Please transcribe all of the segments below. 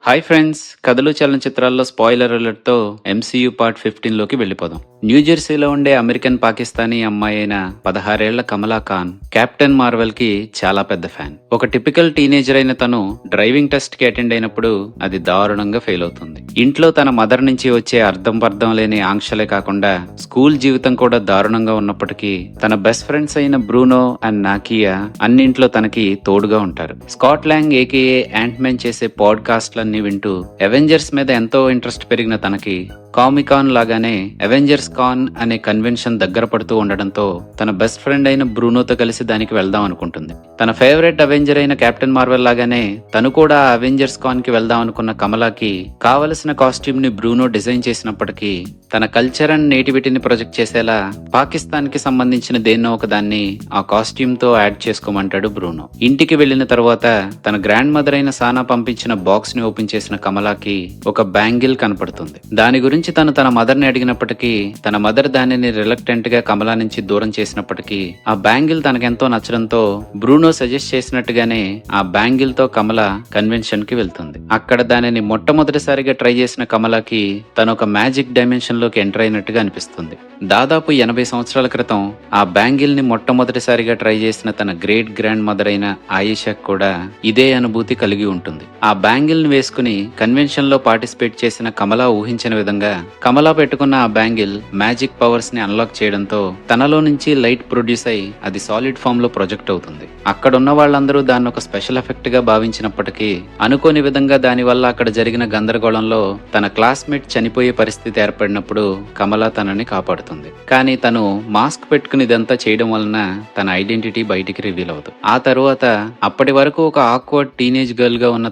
Hi friends, కథలు చలనచిత్రాల్లో spoiler అలర్ట్తో MCU part 15 లోకి వెళ్ళిపోదాం. న్యూజెర్సీలో ఉండే అమెరికన్ పాకిస్తానీ అమ్మాయి అయిన 16 ఏళ్ల కమలా ఖాన్ కెప్టెన్ మార్వెల్ కి చాలా పెద్ద ఫ్యాన్. ఒక టిపికల్ టీనేజర్ అయిన తను డ్రైవింగ్ టెస్ట్ కి అటెండ్ అయినప్పుడు అది దారుణంగా ఫెయిల్ అవుతుంది. ఇంట్లో తన మదర్ నుంచి వచ్చే అర్థం పర్థం లేని ఆంక్షలే కాకుండా స్కూల్ జీవితం కూడా దారుణంగా ఉన్నప్పటికీ తన బెస్ట్ ఫ్రెండ్స్ అయిన బ్రూనో అండ్ నాకియా అన్నింట్లో తనకి తోడుగా ఉంటారు. స్కాట్ లాంగ్ ఏకేఏ యాంట్మెన్ చేసే పాడ్కాస్ట్లన్నీ వింటూ అవెంజర్స్ మీద ఎంతో ఇంట్రెస్ట్ పెరిగిన తనకి కామికాన్ లాగానే అవెంజర్స్ కాన్ అనే కన్వెన్షన్ దగ్గర పడుతూ ఉండడంతో తన బెస్ట్ ఫ్రెండ్ అయిన బ్రూనోతో కలిసి దానికి వెళ్దాం అనుకుంటుంది. తన ఫేవరెట్ అవెంజర్ అయిన కెప్టెన్ మార్వెల్ లాగానే తను కూడా అవెంజర్స్ కాన్ కి వెళ్దాం అనుకున్న కమలాకి కావలసిన కాస్ట్యూమ్ ని బ్రూనో డిజైన్ చేసినప్పటికీ తన కల్చర్ అండ్ నేటివిటీని ప్రొజెక్ట్ చేసేలా పాకిస్తాన్ కి సంబంధించిన దేన్నో ఒక దాన్ని ఆ కాస్ట్యూమ్ తో యాడ్ చేసుకోమంటాడు బ్రూనో. ఇంటికి వెళ్లిన తర్వాత తన గ్రాండ్ మదర్ అయిన సానా పంపించిన బాక్స్ ని ఓపెన్ చేసిన కమలాకి ఒక బ్యాంగిల్ కనపడుతుంది. దాని గురించి తను తన మదర్ ని అడిగినప్పటికీ తన మదర్ దానిని రిలక్టెంట్ గా కమలా నుంచి దూరం చేసినప్పటికీ ఆ బ్యాంగిల్ తనకెంతో నచ్చడంతో బ్రూనో సజెస్ట్ చేసినట్టుగానే ఆ బ్యాంగిల్ తో కమల కన్వెన్షన్ కి వెళ్తుంది. అక్కడ దానిని మొట్టమొదటిసారిగా ట్రై చేసిన కమలాకి తను ఒక మ్యాజిక్ డైమెన్షన్ లోకి ఎంటర్ అయినట్టుగా అనిపిస్తుంది. దాదాపు 80 సంవత్సరాల క్రితం ఆ బ్యాంగిల్ ని మొట్టమొదటిసారిగా ట్రై చేసిన తన గ్రేట్ గ్రాండ్ మదర్ అయిన ఆయిషా కూడా ఇదే అనుభూతి కలిగి ఉంటుంది. ఆ బ్యాంగిల్ ని వేసుకుని కన్వెన్షన్ లో పార్టిసిపేట్ చేసిన కమలా ఊహించిన విధంగా కమలా పెట్టుకున్న ఆ బ్యాంగిల్ మ్యాజిక్ పవర్స్ ని అన్లాక్ చేయడంతో తనలో నుంచి లైట్ ప్రొడ్యూస్ అయి అది సాలిడ్ ఫామ్ లో ప్రొజెక్ట్ అవుతుంది. అక్కడున్న వాళ్ళందరూ దాన్ని ఒక స్పెషల్ ఎఫెక్ట్ గా భావించినప్పటికీ అనుకోని విధంగా దాని వల్ల అక్కడ జరిగిన గందరగోళంలో తన క్లాస్మేట్ చనిపోయే పరిస్థితి ఏర్పడినప్పుడు కమలా తనని కాపాడుతుంది. కానీ తను మాస్క్ పెట్టుకుని ఇదంతా చేయడం వలన తన ఐడెంటిటీ బయటికి రివీల్ అవుతుంది. ఆ తరువాత అప్పటి వరకు ఒక ఆక్వర్డ్ టీనేజ్ గర్ల్ గా ఉన్న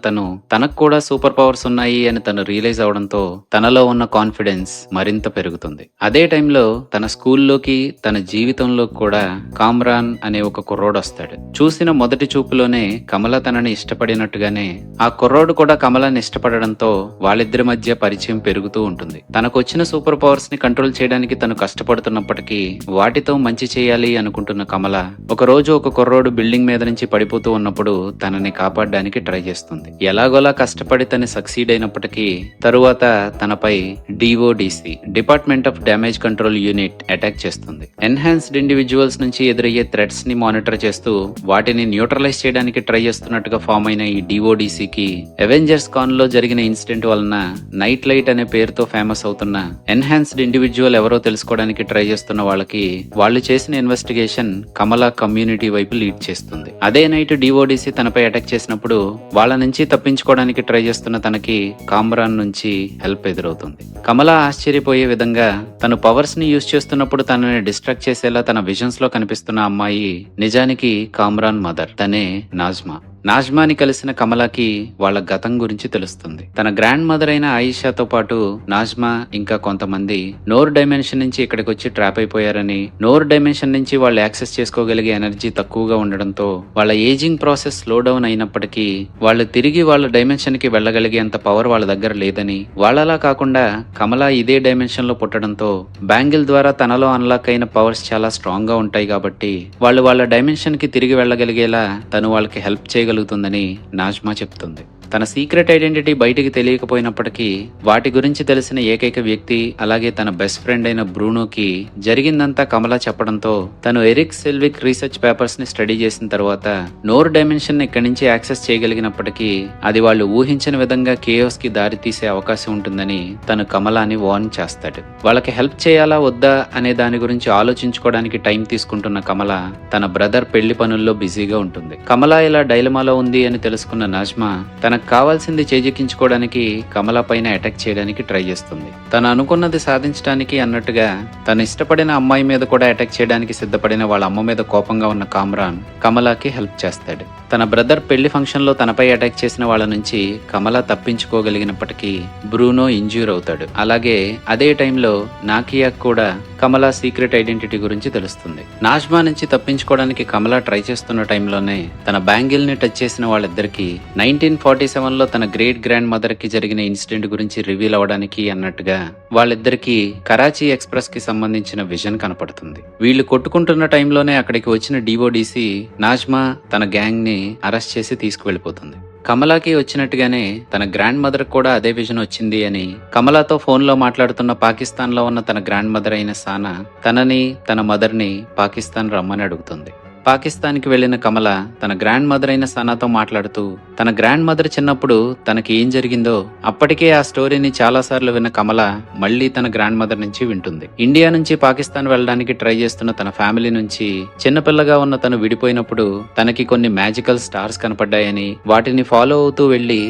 తనకు కూడా సూపర్ పవర్స్ ఉన్నాయి అని తను రియలైజ్ అవడంతో తనలో ఉన్న కాన్ఫిడెన్స్ మరింత పెరుగుతుంది. అదే టైంలో తన స్కూల్లోకి తన జీవితంలో కూడా కామ్రాన్ అనే ఒక కుర్రోడు వస్తాడు. చూసిన మొదటి చూపులోనే కమల తనని ఇష్టపడినట్టుగానే ఆ కుర్రోడు కూడా కమలాన్ని ఇష్టపడడంతో వాళ్ళిద్దరి మధ్య పరిచయం పెరుగుతూ ఉంటుంది. తనకు వచ్చిన సూపర్ పవర్స్ ని కంట్రోల్ చేయడానికి తను కష్టపడుతున్నప్పటికీ వాటితో మంచి చేయాలి అనుకుంటున్న కమల ఒక రోజు ఒక కుర్రోడు బిల్డింగ్ మీద నుంచి పడిపోతూ ఉన్నప్పుడు తనని కాపాడడానికి ట్రై చేస్తుంది. ఎలాగోలా కష్టపడి తను సక్సీడ్ అయినప్పటికీ తరువాత తనపై DODC department of damage control unit attack చేస్తుంది. ఎన్హాన్స్డ్ ఇండివిజువల్స్ నుంచి ఎదురయ్యే థ్రెట్స్ ని మానిటర్ చేస్తూ వాటిని న్యూట్రలైజ్ చేయడానికి ట్రై చేస్తున్నట్టుగా ఫామ్ అయిన ఈ డిఓడిసికి అవెంజర్స్ కాన్ లో జరిగిన ఇన్సిడెంట్ వలన నైట్ లైట్ అనే పేరుతో ఫేమస్ అవుతున్న ఎన్హాన్స్డ్ ఇండివిజువల్ ఎవరో తెలుసుకోవడానికి ట్రై చేస్తున్న వాళ్ళకి వాళ్ళు చేసిన ఇన్వెస్టిగేషన్ కమలా కమ్యూనిటీ వైపు లీడ్ చేస్తుంది. అదే నైట్ డిఓడిసి తనపై అటాక్ చేసినప్పుడు వాళ్ళ నుంచి తప్పించుకోవడానికి ట్రై చేస్తున్న తనకి కామ్రాన్ నుంచి హెల్ప్ ఎదురవుతుంది. కమలా ఆశ్చర్యపోయే విధంగా తను పవర్స్ ని యూజ్ చేస్తున్నప్పుడు తనని డిస్ట్రాక్ట్ చేసేలా తన విజన్స్ లో కనిపిస్తున్న అమ్మాయి నిజానికి కామ్రాన్ మదర్, తనే నాజ్మా. నాజ్మాని కలిసిన కమలాకి వాళ్ళ గతం గురించి తెలుస్తుంది. తన గ్రాండ్ మదర్ అయిన ఆయిషాతో పాటు నాజ్మా ఇంకా కొంతమంది నోర్ డైమెన్షన్ నుంచి ఇక్కడికి వచ్చి ట్రాప్ అయిపోయారని, నోర్ డైమెన్షన్ నుంచి వాళ్ళు యాక్సెస్ చేసుకోగలిగే ఎనర్జీ తక్కువగా ఉండడంతో వాళ్ళ ఏజింగ్ ప్రాసెస్ స్లో డౌన్ అయినప్పటికీ వాళ్ళు తిరిగి వాళ్ళ డైమెన్షన్ కి వెళ్ళగలిగేంత పవర్ వాళ్ళ దగ్గర లేదని, వాళ్ళలా కాకుండా కమలా ఇదే డైమెన్షన్ లో పుట్టడంతో బ్యాంగిల్ ద్వారా తనలో అన్లాక్ అయిన పవర్స్ చాలా స్ట్రాంగ్ గా ఉంటాయి కాబట్టి వాళ్ళు వాళ్ళ డైమెన్షన్ కి తిరిగి వెళ్ళగలిగేలా తను వాళ్ళకి హెల్ప్ చేయగలుగుతుందని నాజ్మా చెప్తుంది. తన సీక్రెట్ ఐడెంటిటీ బయటికి తెలియకపోయినప్పటికీ వాటి గురించి తెలిసిన ఏకైక వ్యక్తి అలాగే తన బెస్ట్ ఫ్రెండ్ అయిన బ్రూనోకి జరిగిందంతా కమలా చెప్పడంతో తను ఎరిక్ సెల్విక్ రీసెర్చ్ పేపర్స్ ని స్టడీ చేసిన తర్వాత నోర్ డైమెన్షన్ ఇక్కడి నుంచి యాక్సెస్ చేయగలిగినప్పటికీ అది వాళ్ళు ఊహించిన విధంగా కేయోస్ కి దారి తీసే అవకాశం ఉంటుందని తను కమలాని వార్న్ చేస్తాడు. వాళ్ళకి హెల్ప్ చేయాలా వద్దా అనే దాని గురించి ఆలోచించుకోవడానికి టైం తీసుకుంటున్న కమల తన బ్రదర్ పెళ్లి పనుల్లో బిజీగా ఉంటుంది. కమలా ఇలా డైలమాలో ఉంది అని తెలుసుకున్న నాజ్మా తనకు కావాల్సింది చేజిక్కించుకోవడానికి కమలా పైన అటాక్ చేయడానికి ట్రై చేస్తుంది. తను అనుకున్నది సాధించడానికి అన్నట్టుగా తను ఇష్టపడిన అమ్మాయి మీద కూడా అటాక్ చేయడానికి సిద్ధపడిన వాళ్ళ అమ్మ మీద కోపంగా ఉన్న కామ్రాన్ కమలాకి హెల్ప్ చేస్తాడు. తన బ్రదర్ పెళ్లి ఫంక్షన్ లో తనపై అటాక్ చేసిన వాళ్ళ నుంచి కమలా తప్పించుకోగలిగినప్పటికీ బ్రూనో ఇంజ్యూర్ అవుతాడు. అలాగే అదే టైంలో నాకియా కూడా కమలా సీక్రెట్ ఐడెంటిటీ గురించి తెలుస్తుంది. నాజ్మా నుంచి తప్పించుకోవడానికి కమలా ట్రై చేస్తున్న టైంలోనే తన బ్యాంగిల్ ని టచ్ చేసిన వాళ్ళిద్దరికి 1947 1947లో తన గ్రేట్ గ్రాండ్ మదర్ కి జరిగిన ఇన్సిడెంట్ గురించి రివీల్ అవడానికి అన్నట్టుగా వాళ్ళిద్దరికి కరాచీ ఎక్స్ప్రెస్ కి సంబంధించిన విజన్ కనపడుతుంది. వీళ్ళు కొట్టుకుంటున్న టైంలోనే అక్కడికి వచ్చిన డివోడీసీ నాజ్మా తన గ్యాంగ్ ని అరెస్ట్ చేసి తీసుకువెళ్ళిపోతుంది. కమలాకి వచ్చినట్టుగానే తన గ్రాండ్ మదర్ కూడా అదే విజన్ వచ్చింది అని కమలాతో ఫోన్లో మాట్లాడుతున్న పాకిస్తాన్లో ఉన్న తన గ్రాండ్ మదర్ అయిన సానా తనని తన మదర్ని పాకిస్తాన్ రమ్మని అడుగుతుంది. పాకిస్తాన్కి వెళ్లిన కమల తన గ్రాండ్ మదర్ అయిన సనాతో మాట్లాడుతూ తన గ్రాండ్ మదర్ చిన్నప్పుడు తనకి ఏం జరిగిందో అప్పటికే ఆ స్టోరీని చాలాసార్లు విన్న కమల మళ్లీ తన గ్రాండ్ మదర్ నుంచి వింటుంది. ఇండియా నుంచి పాకిస్తాన్ వెళ్ళడానికి ట్రై చేస్తున్న తన ఫ్యామిలీ నుంచి చిన్నపిల్లగా ఉన్న తను విడిపోయినప్పుడు తనకి కొన్ని మ్యాజికల్ స్టార్స్ కనపడ్డాయని వాటిని ఫాలో అవుతూ వెళ్లి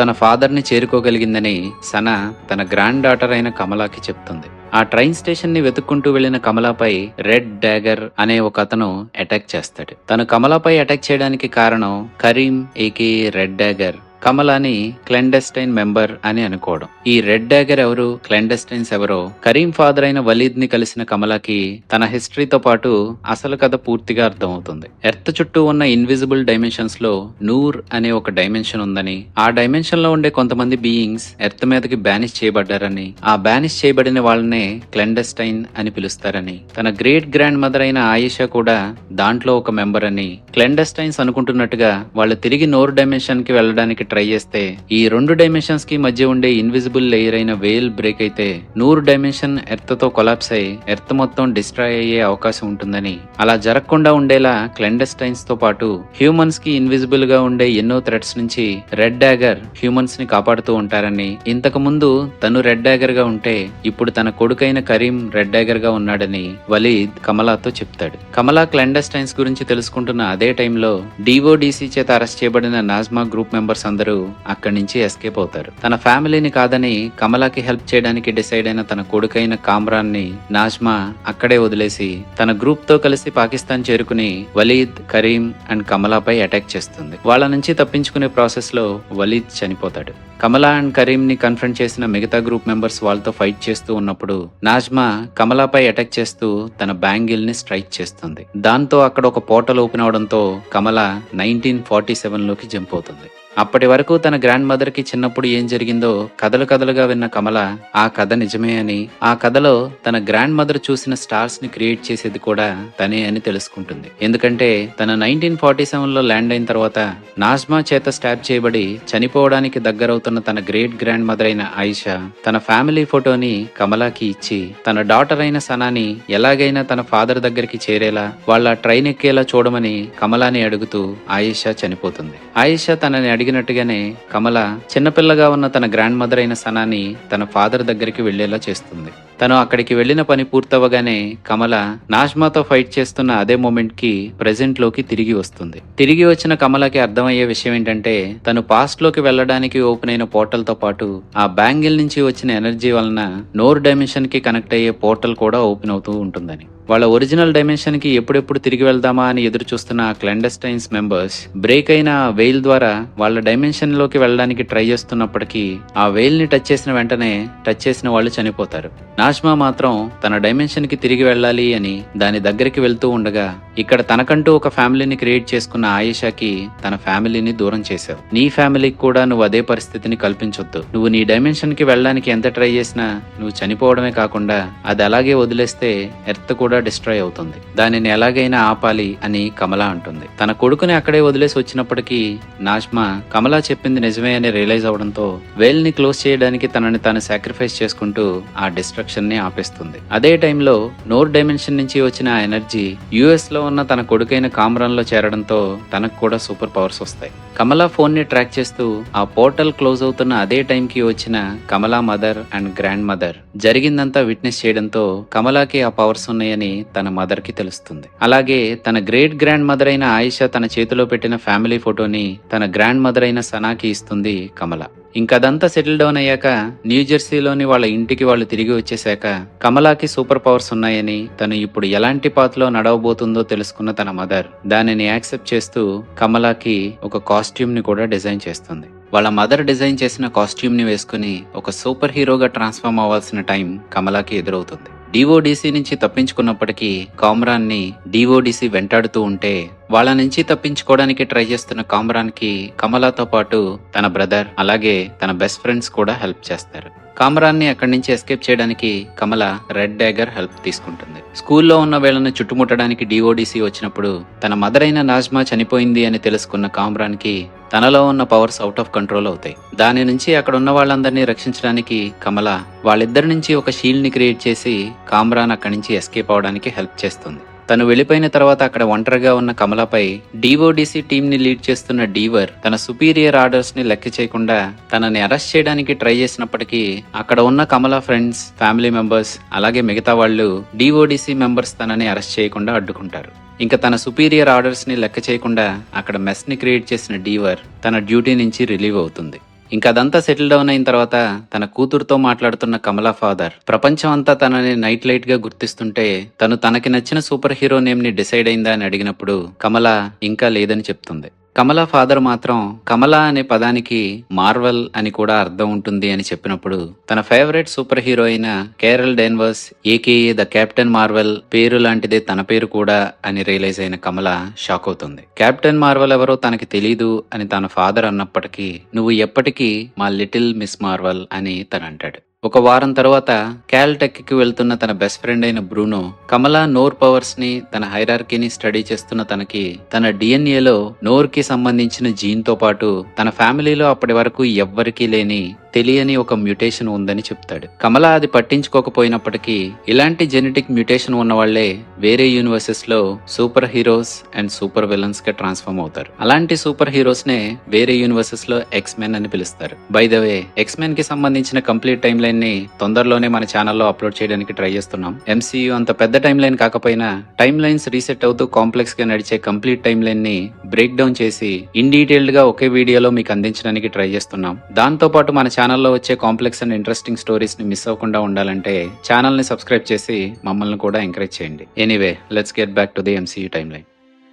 తన ఫాదర్ ని చేరుకోగలిగిందని సనా తన గ్రాండ్ డాటర్ అయిన కమలాకి చెప్తుంది. ఆ ట్రైన్ స్టేషన్ ని వెతుక్కుంటూ వెళ్లిన కమలాపై రెడ్ డాగర్ అనే ఒక అతను అటాక్ చేస్తాడు. తను కమలాపై అటాక్ చేయడానికి కారణం కరీం ఏకే రెడ్ డాగర్ కమలాని క్లెండెస్టైన్ మెంబర్ అని అనుకోవడం. ఈ రెడ్ డాగర్ ఎవరు, క్లెండెస్టైన్స్ ఎవరో కరీం ఫాదర్ అయిన వలీద్ ని కలిసిన కమలాకి తన హిస్టరీతో పాటు అసలు కథ పూర్తిగా అర్థమవుతుంది. ఎర్త్ చుట్టూ ఉన్న ఇన్విజిబుల్ డైమెన్షన్స్ లో నూర్ అనే ఒక డైమెన్షన్ ఉందని, ఆ డైమెన్షన్ లో ఉండే కొంతమంది బీయింగ్స్ ఎర్త్ మీదకి బ్యానిష్ చేయబడ్డారని, ఆ బ్యానిష్ చేయబడిన వాళ్ళనే క్లెండెస్టైన్ అని పిలుస్తారని, తన గ్రేట్ గ్రాండ్ మదర్ అయిన ఆయిషా కూడా దాంట్లో ఒక మెంబర్ అని, క్లెండెస్టైన్స్ అనుకుంటున్నట్టుగా వాళ్ళు తిరిగి నోర్ డైమెన్షన్ కి వెళ్ళడానికి ట్రై చేస్తే ఈ రెండు డైమెన్షన్స్ కి మధ్య ఉండే ఇన్విజిబుల్ లేయర్ అయిన వేల్ బ్రేక్ అయితే నూరు డైమెన్షన్ ఎర్త్ తో కొలాప్స్ అయి ఎర్త్ మొత్తం డిస్ట్రాయ్ అయ్యే అవకాశం ఉంటుందని, అలా జరగకుండా ఉండేలా క్లెండెస్టైన్స్ తో పాటు హ్యూమన్స్ కి ఇన్విజిబుల్ గా ఉండే ఎన్నో థ్రెట్స్ నుంచి రెడ్ డాగర్ హ్యూమన్స్ ని కాపాడుతూ ఉంటారని, ఇంతకు ముందు తను రెడ్ డాగర్ గా ఉంటే ఇప్పుడు తన కొడుకైన కరీం రెడ్ డాగర్ గా ఉన్నాడని వలీద్ కమలాతో చెప్తాడు. కమలా క్లెండెస్టైన్స్ గురించి తెలుసుకుంటున్న అదే టైంలో డివోడీసీ చేత అరెస్ట్ చేయబడిన నాజ్మా గ్రూప్ మెంబర్స్ అందరూ అక్కడి నుంచి ఎస్కేప్ అవుతారు. తన ఫ్యామిలీని కాదని కమలాకి హెల్ప్ చేయడానికి డిసైడ్ అయిన తన కొడుకైన కామ్రాన్ ని నాజ్మా అక్కడే వదిలేసి తన గ్రూప్ తో కలిసి పాకిస్తాన్ చేరుకుని వలీద్, కరీం అండ్ కమలాపై అటాక్ చేస్తుంది. వాళ్ళ నుంచి తప్పించుకునే ప్రాసెస్ లో వలీద్ చనిపోతాడు. కమలా అండ్ కరీం ని కన్ఫ్రంట్ చేసిన మిగతా గ్రూప్ మెంబర్స్ వాళ్ళతో ఫైట్ చేస్తూ ఉన్నప్పుడు నాజ్మా కమలాపై అటాక్ చేస్తూ తన బ్యాంగిల్ ని స్ట్రైక్ చేస్తుంది. దాంతో అక్కడ ఒక పోర్టల్ ఓపెన్ అవడంతో కమల 1947 లోకి జంప్ అవుతుంది. అప్పటి వరకు తన గ్రాండ్ మదర్ కి చిన్నప్పుడు ఏం జరిగిందో కథలుగా విన్న కమల ఆ కథ నిజమే అని, ఆ కథలో తన గ్రాండ్ మదర్ చూసిన స్టార్స్ ని క్రియేట్ చేసేది కూడా తనే అని తెలుసుకుంటుంది. ఎందుకంటే తన 1947లో ల్యాండ్ అయిన తర్వాత నాజ్మా చేత స్టాబ్ చేయబడి చనిపోవడానికి దగ్గరవుతున్న తన గ్రేట్ గ్రాండ్ మదర్ అయిన ఆయిషా తన ఫ్యామిలీ ఫోటోని కమలాకి ఇచ్చి తన డాటర్ అయిన సనాని ఎలాగైనా తన ఫాదర్ దగ్గరికి చేరేలా వాళ్ళ ట్రైన్ ఎక్కేలా చూడమని కమలాని అడుగుతూ ఆయిషా చనిపోతుంది. ఆయిషా తనని అడిగినట్టుగానే కమల చిన్నపిల్లగా ఉన్న తన గ్రాండ్ మదర్ అయిన సనాని తన ఫాదర్ దగ్గరికి వెళ్లేలా చేస్తుంది. తను అక్కడికి వెళ్లిన పని పూర్తవగానే కమల నాజ్మాతో ఫైట్ చేస్తున్న అదే మూమెంట్ కి ప్రెజెంట్ లోకి తిరిగి వస్తుంది. తిరిగి వచ్చిన కమలకి అర్థమయ్యే విషయం ఏంటంటే తను పాస్ట్ లోకి వెళ్లడానికి ఓపెన్ అయిన పోర్టల్ తో పాటు ఆ బ్యాంగిల్ నుంచి వచ్చిన ఎనర్జీ వలన నోర్ డైమెన్షన్ కి కనెక్ట్ అయ్యే పోర్టల్ కూడా ఓపెన్ అవుతూ ఉంటుందని. వాళ్ళ ఒరిజినల్ డైమెన్షన్ కి ఎప్పుడెప్పుడు తిరిగి వెళ్దామా అని ఎదురు చూస్తున్న క్లెండెస్టైన్స్ మెంబర్స్ బ్రేక్ అయిన వెయిల్ ద్వారా వాళ్ళ డైమెన్షన్ లోకి వెళ్ళడానికి ట్రై చేస్తున్నప్పటికీ ఆ వెయిల్ ని టచ్ చేసిన వెంటనే టచ్ చేసిన వాళ్ళు చనిపోతారు. నాజ్మా మాత్రం తన డైమెన్షన్ కి తిరిగి వెళ్ళాలి అని దాని దగ్గరికి వెళ్తూ ఉండగా ఇక్కడ తనకంటూ ఒక ఫ్యామిలీని క్రియేట్ చేసుకున్న ఆయిషాకి తన ఫ్యామిలీని దూరం చేశావు. నీ ఫ్యామిలీకి కూడా నువ్వు అదే పరిస్థితిని కల్పించొద్దు. నువ్వు నీ డైమెన్షన్ కి వెళ్ళడానికి ఎంత ట్రై చేసినా నువ్వు చనిపోవడమే కాకుండా అది అలాగే వదిలేస్తే ఎర్త్ కూడా డిస్ట్రాయ్ అవుతుంది. దానిని ఎలాగైనా ఆపాలి అని కమలా అంటుంది. తన కొడుకుని అక్కడే వదిలేసి వచ్చినప్పటికీ నాజ్మా కమలా చెప్పింది నిజమే అని రియలైజ్ అవడంతో వేల్ ని క్లోజ్ చేయడానికి తనని తాను సాక్రిఫైస్ చేసుకుంటూ ఆ డిస్ట్రక్షన్ ని ఆపేస్తుంది. అదే టైంలో నోర్ డైమెన్షన్ నుంచి వచ్చిన ఆ ఎనర్జీ యుఎస్ లో ఉన్న తన కొడుకైన కామ్రాన్ లో చేరడంతో తనకు కూడా సూపర్ పవర్స్ వస్తాయి. కమలా ఫోన్ ని ట్రాక్ చేస్తూ ఆ పోర్టల్ క్లోజ్ అవుతున్న అదే టైం కి వచ్చిన కమలా మదర్ అండ్ గ్రాండ్ మదర్ జరిగిందంతా విట్నెస్ చేయడంతో కమలాకి ఆ పవర్స్ ఉన్నాయని తన మదర్ కి తెలుస్తుంది. అలాగే తన గ్రేట్ గ్రాండ్ మదర్ అయిన ఆయిషా తన చేతిలో పెట్టిన ఫ్యామిలీ ఫోటోని తన గ్రాండ్ మదర్ అయిన సనాకి ఇస్తుంది కమల. ఇంకదంతా సెటిల్ డౌన్ అయ్యాక న్యూజెర్సీలోని వాళ్ళ ఇంటికి వాళ్ళు తిరిగి వచ్చేసాక కమలాకి సూపర్ పవర్స్ ఉన్నాయని తను ఇప్పుడు ఎలాంటి పాత్లో నడవబోతుందో తెలుసుకున్న తన మదర్ దానిని యాక్సెప్ట్ చేస్తూ కమలాకి ఒక కాస్ట్యూమ్ ని కూడా డిజైన్ చేస్తుంది. వాళ్ళ మదర్ డిజైన్ చేసిన కాస్ట్యూమ్ ని వేసుకుని ఒక సూపర్ హీరోగా ట్రాన్స్ఫార్మ్ అవ్వాల్సిన టైం కమలాకి ఎదురవుతుంది. డిఓడిసి నుంచి తప్పించుకున్నప్పటికీ కామ్రాన్ని డిఓడిసి వెంటాడుతూ ఉంటే వాళ్ళ నుంచి తప్పించుకోవడానికి ట్రై చేస్తున్న కామ్రాన్కి కమలాతో పాటు తన బ్రదర్ అలాగే తన బెస్ట్ ఫ్రెండ్స్ కూడా హెల్ప్ చేస్తారు. కామ్రాన్ని అక్కడి నుంచి ఎస్కేప్ చేయడానికి కమల రెడ్ డాగర్ హెల్ప్ తీసుకుంటుంది. స్కూల్లో ఉన్న వీళ్ళని చుట్టుముట్టడానికి డిఓడిసి వచ్చినప్పుడు తన మదర్ అయిన నాజ్మా చనిపోయింది అని తెలుసుకున్న కామ్రాన్కి తనలో ఉన్న పవర్స్ అవుట్ ఆఫ్ కంట్రోల్ అవుతాయి. దాని నుంచి అక్కడ ఉన్న వాళ్ళందరినీ రక్షించడానికి కమల వాళ్ళిద్దరి నుంచి ఒక షీల్డ్ ని క్రియేట్ చేసి కామ్రాన్ అక్కడి నుంచి ఎస్కేప్ అవడానికి హెల్ప్ చేస్తుంది. తను వెళ్లిపోయిన తర్వాత అక్కడ ఒంటరిగా ఉన్న కమలపై డిఓడిసి టీమ్ ని లీడ్ చేస్తున్న డీవర్ తన సుపీరియర్ ఆర్డర్స్ ని లెక్క చేయకుండా తనని అరెస్ట్ చేయడానికి ట్రై చేసినప్పటికీ అక్కడ ఉన్న కమల ఫ్రెండ్స్, ఫ్యామిలీ మెంబర్స్ అలాగే మిగతా వాళ్ళు డిఓడిసి మెంబర్స్ తనని అరెస్ట్ చేయకుండా అడ్డుకుంటారు. ఇంకా తన సుపీరియర్ ఆర్డర్స్ ని లెక్క చేయకుండా అక్కడ మెస్ ని క్రియేట్ చేసిన డీవర్ తన డ్యూటీ నుంచి రిలీవ్ అవుతుంది. ఇంకా అదంతా సెటిల్ డౌన్ అయిన తర్వాత తన కూతురుతో మాట్లాడుతున్న కమలా ఫాదర్ ప్రపంచం అంతా తనని నైట్ లైట్ గా గుర్తిస్తుంటే తను తనకి నచ్చిన సూపర్ హీరో నేమ్ ని డిసైడ్ అయిందా అని అడిగినప్పుడు కమల ఇంకా లేదని చెప్తుంది. కమలా ఫాదర్ మాత్రం కమలా అనే పదానికి మార్వెల్ అని కూడా అర్థం ఉంటుంది అని చెప్పినప్పుడు తన ఫేవరెట్ సూపర్ హీరో అయిన కేరల్ డెన్వర్స్ ఏకేఏ ద కెప్టెన్ మార్వెల్ పేరు లాంటిదే తన పేరు కూడా అని రియలైజ్ అయిన కమల షాక్ అవుతుంది. కెప్టెన్ మార్వెల్ ఎవరో తనకి తెలీదు అని తన ఫాదర్ అన్నప్పటికీ నువ్వు ఎప్పటికీ మా లిటిల్ మిస్ మార్వెల్ అని తను అంటాడు. ఒక వారం తర్వాత క్యాల్టెక్ కి వెళ్తున్న తన బెస్ట్ ఫ్రెండ్ అయిన బ్రూనో కమలా నోర్ పవర్స్ ని తన హైరార్కీని స్టడీ చేస్తున్న తనకి తన డిఎన్ఏలో నోర్ కి సంబంధించిన జీన్ తో పాటు తన ఫ్యామిలీలో అప్పటి వరకు ఎవ్వరికీ లేని తెలియని ఒక మ్యూటేషన్ ఉందని చెప్తాడు. కమలా అది పట్టించుకోకపోయినప్పటికీ ఇలాంటి జెనెటిక్ మ్యూటేషన్ ఉన్న వాళ్లే వేరే యూనివర్సెస్ లో super heroes and super villains గా ట్రాన్స్ఫార్మ్ అవుతారు. అలాంటి సూపర్ హీరోస్ నే వేరే యూనివర్సెస్ లో ఎక్స్ మెన్ అని పిలుస్తారు. By the way X men కి సంబంధించిన కంప్లీట్ టైం లైన్ ని తొందరలోనే మన ఛానల్లో అప్లోడ్ చేయడానికి ట్రై చేస్తున్నాం. ఎంసీయూ అంత పెద్ద టైం లైన్ కాకపోయినా టైం లైన్స్ రీసెట్ అవుతూ కాంప్లెక్స్ గా నడిచే కంప్లీట్ టైం లైన్ ని బ్రేక్ డౌన్ చేసి ఇన్ డీటెయిల్డ్ గా ఒకే వీడియోలో మీకు అందించడానికి ట్రై చేస్తున్నాం. దాంతో పాటు మన ఛానల్లో వచ్చే కాంప్లెక్స్ అండ్ ఇంట్రెస్టింగ్ స్టోరీస్ ని మిస్ అవ్వకుండా ఉండాలంటే ఛానల్ ని సబ్స్క్రైబ్ చేసి మమ్మల్ని కూడా ఎంకరేజ్ చేయండి. Anyway let's get back to the MCU time line.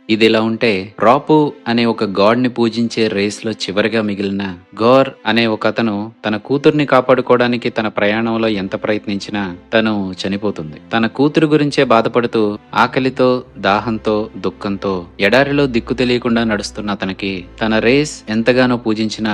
ఇది ఇలా ఉంటే రాపు అనే ఒక గాడ్ ని పూజించే రేస్ లో చివరిగా మిగిలిన గోర్ అనే ఒక అతను తన కూతుర్ని కాపాడుకోవడానికి తన ప్రయాణంలో ఎంత ప్రయత్నించినా తను చనిపోతుంది. తన కూతురు గురించే బాధపడుతూ ఆకలితో, దాహంతో, దుఃఖంతో ఎడారిలో దిక్కు తెలియకుండా నడుస్తున్న అతనికి తన రేస్ ఎంతగానో పూజించిన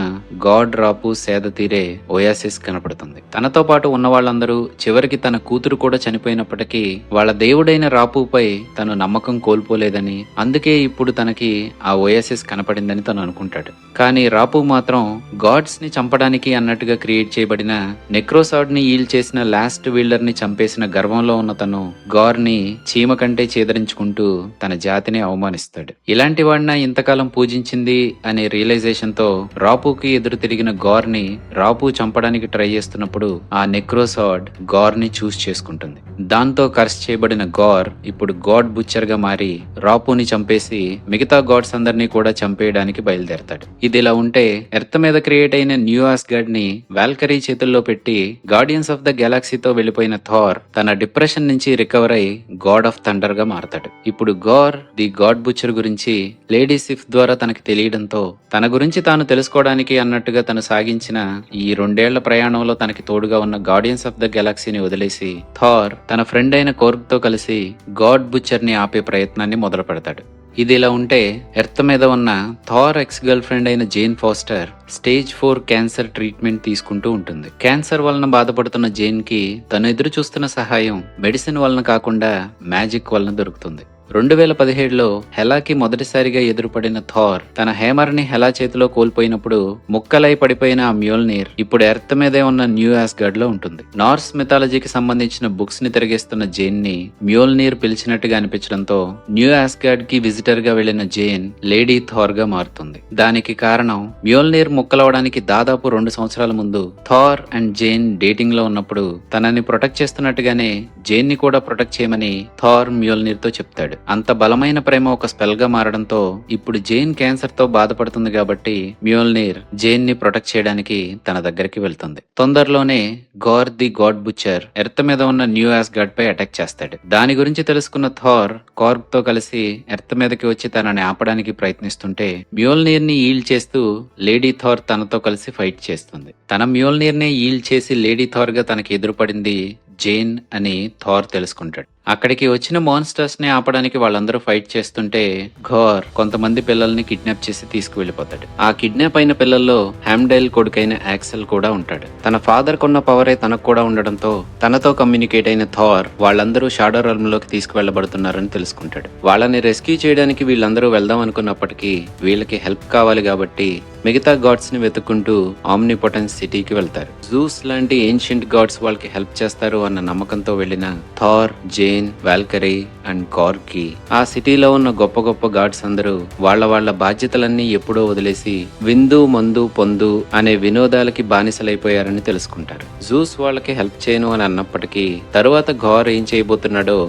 గాడ్ రాపు సేద తీరే ఓయాసిస్ కనపడుతుంది. తనతో పాటు ఉన్న వాళ్ళందరూ చివరికి తన కూతురు కూడా చనిపోయినప్పటికీ వాళ్ళ దేవుడైన రాపుపై తను నమ్మకం కోల్పోలేదని అందుకే ఇప్పుడు తనకి ఆ ఓయాసిస్ కనపడిందని తను అనుకుంటాడు. కానీ రాపు మాత్రం గాడ్స్ ని చంపడానికి అన్నట్టుగా క్రియేట్ చేయబడిన నెక్రోసాడ్ ని ఈల్ చేసిన లాస్ట్ వీల్డర్ ని చంపేసిన గర్వంలో ఉన్న తను గార్ ని చీమ కంటే చేదరించుకుంటూ తన జాతిని అవమానిస్తాడు. ఇలాంటి వాడిన ఇంతకాలం పూజించింది అనే రియలైజేషన్ తో రాపుకి ఎదురు తిరిగిన గార్ ని రాపు చంపడానికి ట్రై చేస్తున్నప్పుడు ఆ నెక్రోసాడ్ గార్ ని చూస్ చేసుకుంటుంది. దాంతో కర్స్ చేయబడిన గార్ ఇప్పుడు గాడ్ బుచ్చర్ గా మారి రాపుని చంపేసి మిగతా గాడ్స్ అందరినీ కూడా చంపేయడానికి బయలుదేరతాడు. ఇది ఇలా ఉంటే ఎర్త్ మీద క్రియేట్ అయిన న్యూ ఆస్గార్డ్ ని వాల్కరీ చేతుల్లో పెట్టి గార్డియన్స్ ఆఫ్ ద గెలాక్సీతో వెళ్లిపోయిన థార్ తన డిప్రెషన్ నుంచి రికవర్ అయి గాడ్ ఆఫ్ థండర్ గా మారతాడు. ఇప్పుడు గార్ ది గాడ్ బుచ్చర్ గురించి లేడీ సిఫ్ ద్వారా తనకి తెలియడంతో తన గురించి తాను తెలుసుకోవడానికి అన్నట్టుగా తను సాగించిన ఈ 2 ఏళ్ల ప్రయాణంలో తనకి తోడుగా ఉన్న గార్డియన్స్ ఆఫ్ ద గెలాక్సీని వదిలేసి థార్ తన ఫ్రెండ్ అయిన కోర్గ్ తో కలిసి గాడ్ బుచ్చర్ ని ఆపే ప్రయత్నాన్ని మొదలు పెడతాడు. ఇది ఇలా ఉంటే ఎర్త్ మీద ఉన్న థార్ ఎక్స్ గర్ల్ ఫ్రెండ్ అయిన Jane Foster stage 4 cancer treatment తీసుకుంటూ ఉంటుంది. క్యాన్సర్ వలన బాధపడుతున్న జేన్ కి తను ఎదురు చూస్తున్న సహాయం మెడిసిన్ వలన కాకుండా మ్యాజిక్ వలన దొరుకుతుంది. 2017లో హెలాకి మొదటిసారిగా ఎదురుపడిన థార్ తన హేమర్ ని హెలా చేతిలో కోల్పోయినప్పుడు ముక్కలై పడిపోయిన ఆ మ్యోల్నీర్ ఇప్పుడు ఎర్త్ మీదే ఉన్న న్యూ ఆస్గార్డ్ లో ఉంటుంది. నార్స్ మిథాలజీకి సంబంధించిన బుక్స్ ని తిరిగేస్తున్న జేన్ ని మ్యోల్నీర్ పిలిచినట్టుగా అనిపించడంతో న్యూ ఆస్గార్డ్ కి విజిటర్ గా వెళ్లిన జేన్ లేడీ థార్ గా మారుతుంది. దానికి కారణం మ్యోల్నీర్ ముక్కలవడానికి దాదాపు 2 సంవత్సరాల ముందు థార్ అండ్ జేన్ డేటింగ్ లో ఉన్నప్పుడు తనని ప్రొటెక్ట్ చేస్తున్నట్టుగానే జేన్ ని కూడా ప్రొటెక్ట్ చేయమని థార్ మ్యోల్నీర్ తో చెప్తాడు. అంత బలమైన ప్రేమ ఒక స్పెల్ గా మారడంతో ఇప్పుడు జేన్ క్యాన్సర్ తో బాధపడుతుంది కాబట్టి మ్యోల్నీర్ జేన్ ని ప్రొటెక్ట్ చేయడానికి తన దగ్గరికి వెళ్తుంది. తొందరలోనే గార్ ది గాడ్ బుచ్చర్ ఎర్త్ మీద ఉన్న న్యూ ఆస్గార్డ్ పై అటాక్ చేస్తాడు. దాని గురించి తెలుసుకున్న థార్ కార్గ్ తో కలిసి ఎర్త్ మీదకి వచ్చి తనని ఆపడానికి ప్రయత్నిస్తుంటే మ్యోల్నీర్ ని ఈల్ చేస్తూ లేడీ థార్ తనతో కలిసి ఫైట్ చేస్తుంది. తన మ్యోల్నీర్ ని ఈల్ చేసి లేడీ థార్ గా తనకి ఎదురుపడింది జేన్ అని థార్ తెలుసుకుంటాడు. అక్కడికి వచ్చిన మాన్స్టర్స్ ని ఆపడానికి వాళ్ళందరూ ఫైట్ చేస్తుంటే ఘోర్ కొంతమంది పిల్లల్ని కిడ్నాప్ చేసి తీసుకువెళ్లిపోతాడు. ఆ కిడ్నాప్ అయిన పిల్లల్లో హ్యామ్డైల్ కొడుకైన యాక్సెల్ కూడా ఉంటాడు. తన ఫాదర్ కొన్న పవరే తనకు కూడా ఉండడంతో తనతో కమ్యూనికేట్ అయిన థార్ వాళ్ళందరూ షాడో రెల్మ్ లోకి తీసుకువెళ్లబడుతున్నారని తెలుసుకుంటాడు. వాళ్ళని రెస్క్యూ చేయడానికి వీళ్ళందరూ వెళ్దాం అనుకున్నప్పటికీ వీళ్ళకి హెల్ప్ కావాలి కాబట్టి మిగతా గాడ్స్ ని వెతుక్కుంటూ ఆమ్నిపోటెన్స్ సిటీకి వెళ్తారు. జూస్ లాంటి ఏన్షియంట్ గాడ్స్ వాళ్ళకి హెల్ప్ చేస్తారు అన్న నమ్మకంతో వెళ్లిన థార్, జేన్, వాల్కరీ అండ్ కార్కి ఆ సిటీలో ఉన్న గొప్ప గొప్ప గాడ్స్ అందరూ వాళ్ళ బాధ్యతలన్నీ ఎప్పుడో వదిలేసి విందు, మందు, పొందు అనే వినోదాలకి బానిసలైపోయారని తెలుసుకుంటారు. జూస్ వాళ్ళకి హెల్ప్ చేయను అని అన్నప్పటికీ తరువాత ఘోర్ ఏం చేయబోతున్నాడో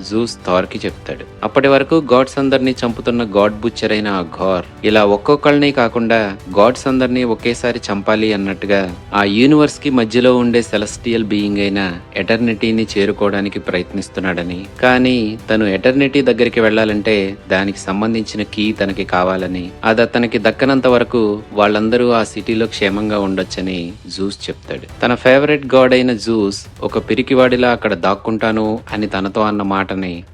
జూస్ థార్ కి చెప్తాడు. అప్పటి వరకు గాడ్స్ అందరినీ చంపుతున్న గాడ్ బుచ్చర్ అయిన ఆ ఘోర్ ఇలా ఒక్కొక్కళ్ళని కాకుండా గాడ్స్ అందరినీ ఒకేసారి చంపాలి అన్నట్టుగా ఆ యూనివర్స్ కి మధ్యలో ఉండే సెలెస్టియల్ బీయింగ్ అయిన ఎటర్నిటీని చేరుకోవడానికి ప్రయత్నిస్తున్నాడని, కానీ తను ఎటర్నిటీ దగ్గరికి వెళ్లాలంటే దానికి సంబంధించిన కీ తనకి కావాలని, అది అతనికి దక్కనంత వరకు వాళ్ళందరూ ఆ సిటీలో క్షేమంగా ఉండొచ్చని జూస్ చెప్తాడు. తన ఫేవరెట్ గాడ్ అయిన జూస్ ఒక పిరికివాడిలా అక్కడ దాక్కుంటాను అని తనతో అన్న మాటని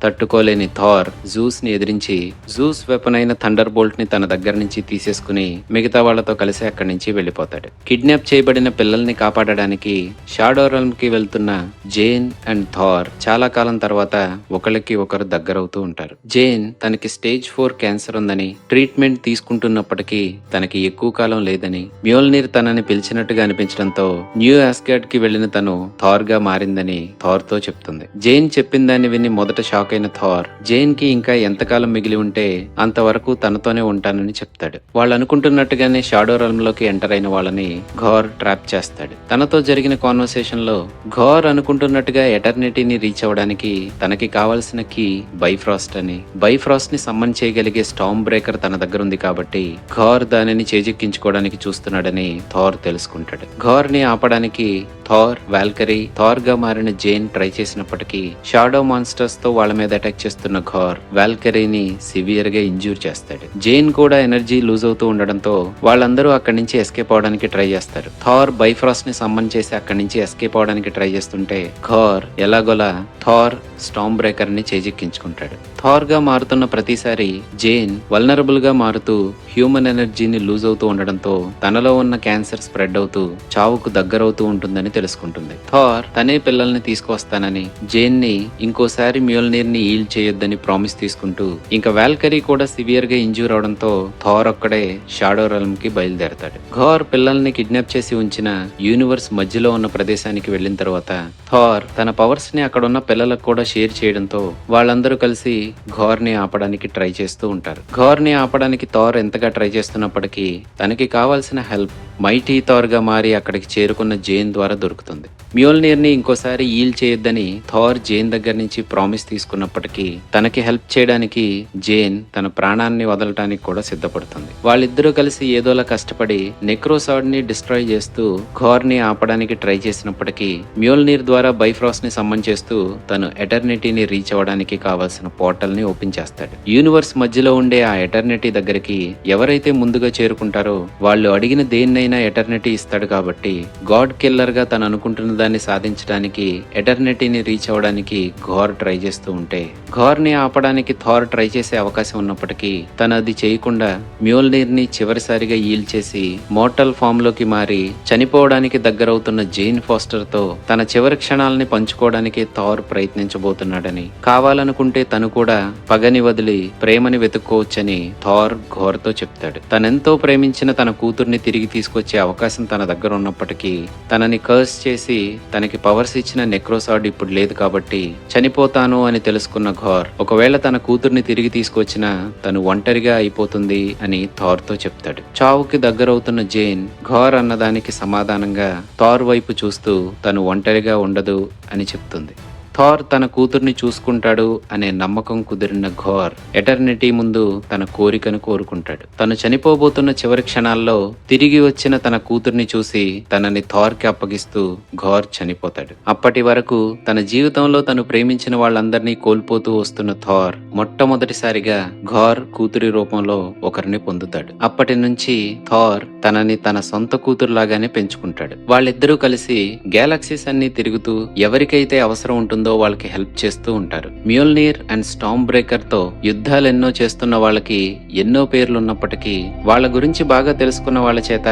తట్టుకోలేని థార్ జూస్ ని ఎదిరించి జూస్ వెపన్ అయిన థండర్ బోల్ట్ ని తన దగ్గర నుంచి తీసేసుకుని మిగతా వాళ్లతో కలిసి అక్కడి నుంచి వెళ్లిపోతాడు. కిడ్నాప్ చేయబడిన పిల్లల్ని కాపాడడానికి షాడో రెల్మ్ కి వెళ్తున్న జేన్ అండ్ థార్ చాలా కాలం తర్వాత ఒకరికి ఒకరు దగ్గరవుతూ ఉంటారు. జేన్ తనకి స్టేజ్ 4 క్యాన్సర్ ఉందని ట్రీట్మెంట్ తీసుకుంటున్నప్పటికీ తనకి ఎక్కువ కాలం లేదని, మ్యోల్నీర్ తనని పిలిచినట్టుగా అనిపించడంతో న్యూ ఆస్గార్డ్ కి వెళ్లిన తను థార్ గా మారిందని థార్ తో చెప్తుంది. జేన్ చెప్పిన దాన్ని విని మొదట షాక్ అయిన థార్ జేన్ కి ఇంకా ఎంతకాలం మిగిలి ఉంటే అంతవరకు తనతోనే ఉంటానని చెప్తాడు. వాళ్ళు అనుకుంటున్నట్టుగానే షాడో రెల్మ్ లోకి ఎంటర్ అయిన వాళ్ళని ఘోర్ ట్రాప్ చేస్తాడు. తనతో జరిగిన కాన్వర్సేషన్ లో ఘోర్ అనుకుంటున్నట్టుగా ఎటర్నిటీని రీచ్ అవ్వడానికి తనకి కావాల్సిన కీ బైఫ్రాస్ట్ అని, బైఫ్రాస్ట్ ని సమ్మన్ చేయగలిగే స్టామ్ బ్రేకర్ తన దగ్గర ఉంది కాబట్టి ఘోర్ దానిని చేజిక్కించుకోవడానికి చూస్తున్నాడని థార్ తెలుసుకుంటాడు. ఘోర్ ని ఆపడానికి థార్, వాల్కరీ, థార్ గా మారిన జేన్ ట్రై చేసినప్పటికీ షాడో మాన్స్టర్స్ తో వాళ్ళ మీద అటాక్ చేస్తున్న ఘోర్ వాల్కరీని సివియర్ గా ఇంజ్యూర్ చేస్తాడు. జేన్ కూడా ఎనర్జీ లూజ్ అవుతూ ఉండడంతో వాళ్ళందరూ అక్కడి నుంచి ఎస్కేప్ అవడానికి ట్రై చేస్తారు. థార్ బైఫ్రాస్ట్ ని సమ్మన్ చేసి అక్కడి నుంచి ఎస్కేప్ అవడానికి ట్రై చేస్తుంటే ఘోర్ ఎలాగోలా థార్ స్టామ్ బ్రేకర్ ని చేజిక్కించుకుంటాడు. థార్ గా మారుతున్న ప్రతిసారి జేన్ వల్నరబుల్ గా మారుతూ హ్యూమన్ ఎనర్జీని లూజ్ అవుతూ ఉండడంతో తనలో ఉన్న క్యాన్సర్ స్ప్రెడ్ అవుతూ చావుకు దగ్గరవుతూ ఉంటుందని తెలుసుకుంటుంది. థార్ తనే పిల్లల్ని తీసుకొస్తానని, జేన్ ని ఇంకోసారి మ్యోల్నీర్ ని ఈల్ చేయొద్దని ప్రామిస్ తీసుకుంటూ, ఇంకా వాల్కరీ కూడా సివియర్ గా ఇంజ్యూర్ అవడంతో థార్ ఒక్కడే షాడో రెల్మ్ కి బయలుదేరతాడు. ఘోర్ పిల్లల్ని కిడ్నాప్ చేసి ఉంచిన యూనివర్స్ మధ్యలో ఉన్న ప్రదేశానికి వెళ్లిన తర్వాత థార్ తన పవర్స్ ని అక్కడ ఉన్న పిల్లలకు కూడా షేర్ చేయడంతో వాళ్ళందరూ కలిసి ఘోర్ ని ఆపడానికి ట్రై చేస్తూ ఉంటారు. ఘోర్ ని ఆపడానికి థార్ ఎంతగా ట్రై చేస్తున్నప్పటికీ తనకి కావాల్సిన హెల్ప్ మైటీ థార్ గా మారి అక్కడికి చేరుకున్న జేన్ ద్వారా దొరుకుతుంది. మ్యోల్నీర్ ని ఇంకోసారి ఈల్ చేయొద్దని థార్ జేన్ దగ్గర నుంచి ప్రామిస్ తీసుకున్నప్పటికీ తనకి హెల్ప్ చేయడానికి జేన్ తన ప్రాణాన్ని వదలటానికి కూడా సిద్ధపడుతుంది. వాళ్ళిద్దరూ కలిసి ఏదోలా కష్టపడి నెక్రోసాడ్ ని డిస్ట్రాయ్ చేస్తూ ఘోర్ ని ఆపడానికి ట్రై చేసినప్పటికీ మ్యోల్నీర్ ద్వారా బైఫ్రాస్ట్ ని సమ్మన్ చేస్తూ తను ఎటర్నిటీని రీచ్ అవ్వడానికి కావాల్సిన పోర్టల్ ని ఓపెన్ చేస్తాడు. యూనివర్స్ మధ్యలో ఉండే ఆ ఎటర్నిటీ దగ్గరికి ఎవరైతే ముందుగా చేరుకుంటారో వాళ్ళు అడిగిన దేన్నైనా ఎటర్నిటీ ఇస్తాడు కాబట్టి గాడ్ కిల్లర్ గా తను అనుకుంటున్న దాన్ని సాధించడానికి ఎటర్నిటీని రీచ్ అవ్వడానికి ఘోర్ ట్రై చేస్తూ ఉంటే ఘోర్ ని ఆపడానికి థార్ ట్రై చేసే అవకాశం ఉన్నప్పటికీ తను అది చేయకుండా మ్యోల్నీర్ ని చివరిసారిగా ఈల్ చేసి మోర్టల్ ఫామ్ లోకి మారి చనిపోవడానికి దగ్గరవుతున్న జేన్ ఫాస్టర్ తో తన చివరి క్షణాలని పంచుకోవడానికి థార్ ప్రయత్నించబోతున్నాడని, కావాలనుకుంటే తను కూడా పగని వదిలి ప్రేమని వెతుక్కోవచ్చని థార్ ఘోర్ తో చెప్తాడు. తనెంతో ప్రేమించిన తన కూతుర్ని తిరిగి తీసుకొచ్చే అవకాశం తన దగ్గర ఉన్నప్పటికీ తనని కర్స్ చేసి తనకి పవర్స్ ఇచ్చిన నెక్రోసాడ్ ఇప్పుడు లేదు కాబట్టి చనిపోతాను అని తెలుసుకున్న ఘోర్ ఒకవేళ తన కూతుర్ని తిరిగి తీసుకొచ్చినా తను ఒంటరిగా అయిపోతుంది అని థార్ తో చెప్తాడు. చావుకి దగ్గరవుతున్న జేన్ ఘోర్ అన్నదానికి సమాధానంగా థార్ వైపు చూస్తూ తను ఒంటరిగా ఉండదు అని చెప్తుంది. థార్ తన కూతుర్ని చూసుకుంటాడు అనే నమ్మకం కుదిరిన ఘోర్ ఎటర్నిటీ ముందు తన కోరికను కోరుకుంటాడు. తను చనిపోబోతున్న చివరి క్షణాల్లో తిరిగి వచ్చిన తన కూతుర్ని చూసి తనని థార్ కి అప్పగిస్తూ ఘోర్ చనిపోతాడు. అప్పటి వరకు తన జీవితంలో తను ప్రేమించిన వాళ్ళందరినీ కోల్పోతూ వస్తున్న థార్ మొట్టమొదటిసారిగా ఘోర్ కూతురి రూపంలో ఒకరిని పొందుతాడు. అప్పటి నుంచి థార్ తనని తన సొంత కూతురులాగానే పెంచుకుంటాడు. వాళ్ళిద్దరూ కలిసి గ్యాలక్సీస్ అన్ని తిరుగుతూ ఎవరికైతే అవసరం ఉంటుందో వాళ్ళకి హెల్ప్ చేస్తూ ఉంటారు. మ్యోల్నీర్ అండ్ స్టార్మ్ బ్రేకర్ తో యుద్ధాలెన్నో చేస్తున్న వాళ్ళకి ఎన్నో పేర్లున్నప్పటికీ వాళ్ళ గురించి బాగా తెలుసుకున్న వాళ్ళ చేత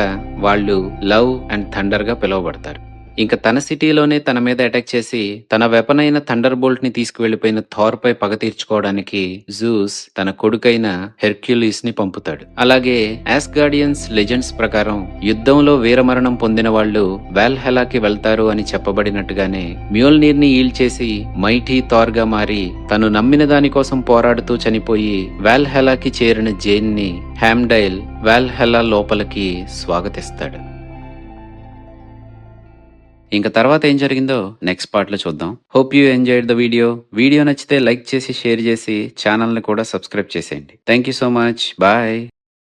వాళ్ళు లవ్ అండ్ థండర్ గా పిలువబడతారు. ఇంకా తన సిటీలోనే తన మీద అటాక్ చేసి తన వెపన్ అయిన థండర్ బోల్ట్ ని తీసుకువెళ్లిపోయిన థార్ పై పగ తీర్చుకోవడానికి జూస్ తన కొడుకైన హెర్క్యులీస్ ని పంపుతాడు. అలాగే ఆస్గార్డియన్స్ లెజెండ్స్ ప్రకారం యుద్ధంలో వీరమరణం పొందిన వాళ్ళు వాల్హెలాకి వెళ్తారు అని చెప్పబడినట్టుగానే మ్యోల్నీర్ ని ఈల్ చేసి మైటీ థార్ గా మారి తను నమ్మిన దానికోసం పోరాడుతూ చనిపోయి వాల్హెలాకి చేరిన జేన్ ని హ్యామ్డైల్ వాల్హెలా లోపలికి స్వాగతిస్తాడు. ఇంకా తర్వాత ఏం జరిగిందో నెక్స్ట్ పార్ట్ లో చూద్దాం. Hope you enjoyed the video నచ్చితే లైక్ చేసి షేర్ చేసి ఛానల్ ని కూడా సబ్స్క్రైబ్ చేసేయండి. Thank you so much. Bye.